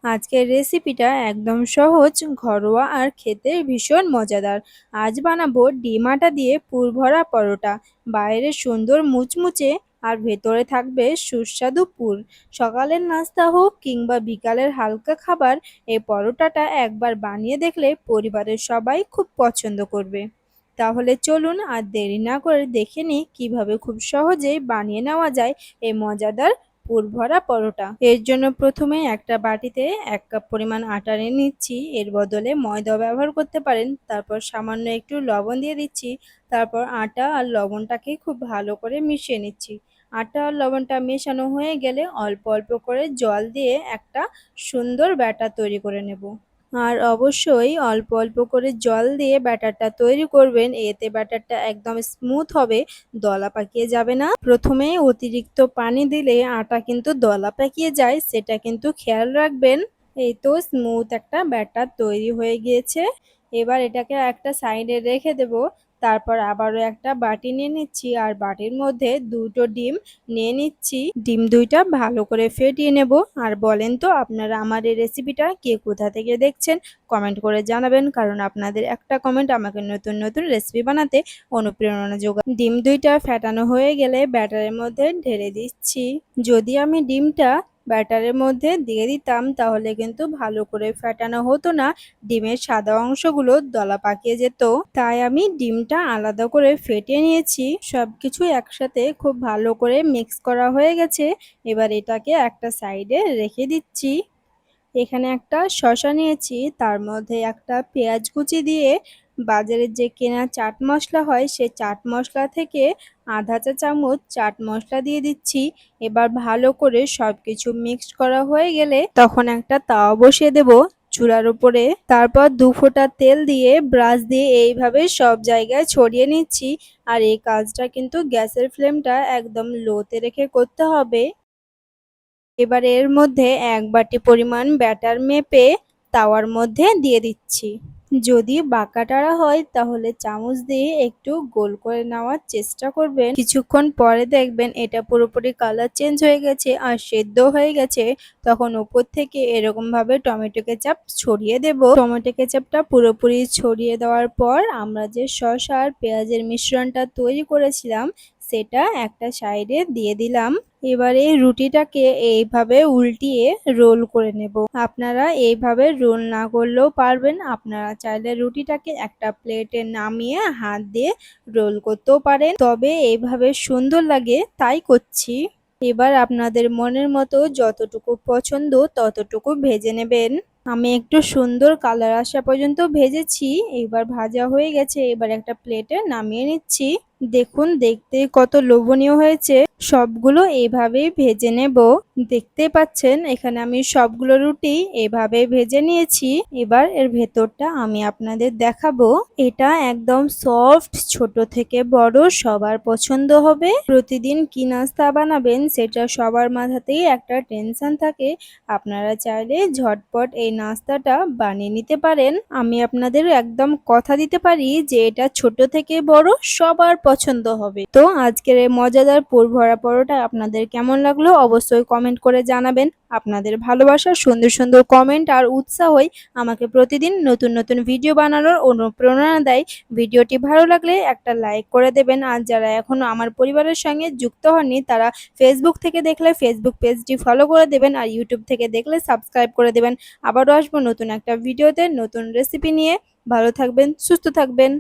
আজকের রেসিপিটা একদম সহজ, ঘরোয়া আর খেতে ভীষণ মজাদার। আজ বানাবো ডিম আটা দিয়ে পুরভরা পরোটা। বাইরে সুন্দর মুচমুচে আর ভেতরে থাকবে সুস্বাদু পুর। সকালের নাস্তা হোক কিংবা বিকালের হালকা খাবার, এই পরোটাটা একবার বানিয়ে দেখলে পরিবারের সবাই খুব পছন্দ করবে। তাহলে চলুন আর দেরি না করে দেখে নিই কিভাবে খুব সহজেই বানিয়ে নেওয়া যায় এই মজাদার পুরভরা পরোটা। এর জন্য প্রথমে একটা বাটিতে ১ কাপ পরিমাণ আটা নিয়ে নিচ্ছি। এর বদলে ময়দাও ব্যবহার করতে পারেন। তারপর সামান্য একটু লবণ দিয়ে দিচ্ছি। তারপর আটা আর লবণটাকে খুব ভালো করে মিশিয়ে নিচ্ছি। আটা আর লবণটা মেশানো হয়ে গেলে অল্প অল্প করে জল দিয়ে একটা সুন্দর ব্যাটার তৈরি করে নেব। আর অবশ্যই অল্প অল্প করে জল দিয়ে ব্যাটারটা তৈরি করবেন, এতে ব্যাটারটা একদম স্মুথ হবে, দলা পাকিয়ে যাবে না। প্রথমে অতিরিক্ত পানি দিলে আটা কিন্তু দলা পাকিয়ে যায়, সেটা কিন্তু খেয়াল রাখবেন। এই তো স্মুথ একটা ব্যাটার তৈরি হয়ে গিয়েছে। এবার এটাকে একটা সাইডে রেখে দেব। তারপর আবারও একটা বাটি নিয়ে নিচ্ছি আর বাটির মধ্যে দুটো ডিম নিয়ে নিচ্ছি। ডিম দুইটা ভালো করে ফেটিয়ে নেব। আর বলেন তো আপনারা আমার এই রেসিপিটা কে কোথা থেকে দেখছেন, কমেন্ট করে জানাবেন, কারণ আপনাদের একটা কমেন্ট আমাকে নতুন নতুন রেসিপি বানাতে অনুপ্রেরণা যোগায়। ডিম দুইটা ফেটানো হয়ে গেলে ব্যাটারের মধ্যে ঢেলে দিচ্ছি। যদি আমি ডিমটা ব্যাটারের মধ্যে দিয়ে দিতাম তাহলে কিন্তু ভালো করে ফেটানো হতো না, ডিমের সাদা অংশগুলো দলা পাকিয়ে যেত। তাই আমি ডিমটা আলাদা করে ফেটিয়ে নিয়েছি। সবকিছু একসাথে খুব ভালো করে মিক্স করা হয়ে গেছে। এবার এটাকে একটা সাইডে রেখে দিচ্ছি। এখানে একটা শসা নিয়েছি, তার মধ্যে একটা পেঁয়াজ কুচি দিয়ে বাজারের যে কেনা চাট মশলা হয় সেই চাট মশলা থেকে আধা চা চামচ চাট মশলা দিয়ে দিচ্ছি। এবার ভালো করে সবকিছু মিক্সড করা হয়ে গেলে তখন একটা তাওয়া বসিয়ে দেব চুলার উপরে। তারপর ২ ফোঁটা তেল দিয়ে ব্রাশ দিয়ে এইভাবে সব জায়গায় ছড়িয়ে নিচ্ছি। আর এই কাজটা কিন্তু গ্যাসের ফ্লেমটা একদম লোতে রেখে করতে হবে। এবার এর মধ্যে ১ বাটি পরিমাণ ব্যাটার মেপে তাওয়ার মধ্যে দিয়ে দিচ্ছি। যদি বাঁকাটারা হয় তাহলে চামচ দিয়ে একটু গোল করে নেওয়ার চেষ্টা করবেন। কিছুক্ষণ পরে দেখবেন এটা পুরোপুরি কালার চেঞ্জ হয়ে গেছে আর সেদ্ধ হয়ে গেছে। তখন উপর থেকে এরকমভাবে টমেটো কেচাপ ছড়িয়ে দেব। টমেটো কেচাপটা পুরোপুরি ছড়িয়ে দেওয়ার পর আমরা যে শসা আর পেঁয়াজের মিশ্রণটা তৈরি করেছিলাম সেটা একটা সাইডে দিয়ে দিলাম। এবারে রুটিটাকে এইভাবে উল্টিয়ে রোল করে নেব। আপনারা এইভাবে রোল না করলেও পারবেন। আপনারা চাইলে রুটিটাকে একটা প্লেটে নামিয়ে হাত দিয়ে রোল করতেও পারেন, তবে এইভাবে সুন্দর লাগে তাই করছি। এবার আপনাদের মনের মতো যতটুকু পছন্দ ততটুকু ভেজে নেবেন। আমি একটু সুন্দর কালার আসা পর্যন্ত ভেজেছি। এবার ভাজা হয়ে গেছে, এবার একটা প্লেটে নামিয়ে নিচ্ছি। দেখুন দেখতে কত লোভনীয় হয়েছে। সবগুলো এভাবেই ভেজে নেব। দেখতেই পাচ্ছেন এখানে আমি সবগুলো রুটি এভাবে ভেজে নিয়েছি। এবার এর ভেতরটা আমি আপনাদের দেখাবো। এটা একদম সফট, ছোট থেকে বড় সবার পছন্দ হবে। প্রতিদিন কি নাস্তা বানাবেন সেটা সবার মাথাতেই একটা টেনশন থাকে। আপনারা চাইলে ঝটপট এই নাস্তাটা বানিয়ে নিতে পারেন। আমি আপনাদের একদম কথা দিতে পারি যে এটা ছোট থেকে বড় সবার পছন্দ হবে। তো আজকের এই মজাদার পুরভরা পরোটা আপনাদের কেমন লাগলো অবশ্যই কমেন্ট করে জানাবেন। আপনাদের ভালোবাসা, সুন্দর সুন্দর কমেন্ট আর উৎসাহই আমাকে প্রতিদিন নতুন নতুন ভিডিও বানানোর অনুপ্রেরণা দেয়। ভিডিওটি ভালো লাগলে একটা লাইক করে দেবেন। আর যারা এখনো আমার পরিবারের সঙ্গে যুক্ত হননি তারা ফেসবুক থেকে দেখলে ফেসবুক পেজটি ফলো করে দেবেন আর ইউটিউব থেকে দেখলে সাবস্ক্রাইব করে দেবেন। আবারও আসবো নতুন একটা ভিডিওতে নতুন রেসিপি নিয়ে। ভালো থাকবেন, সুস্থ থাকবেন।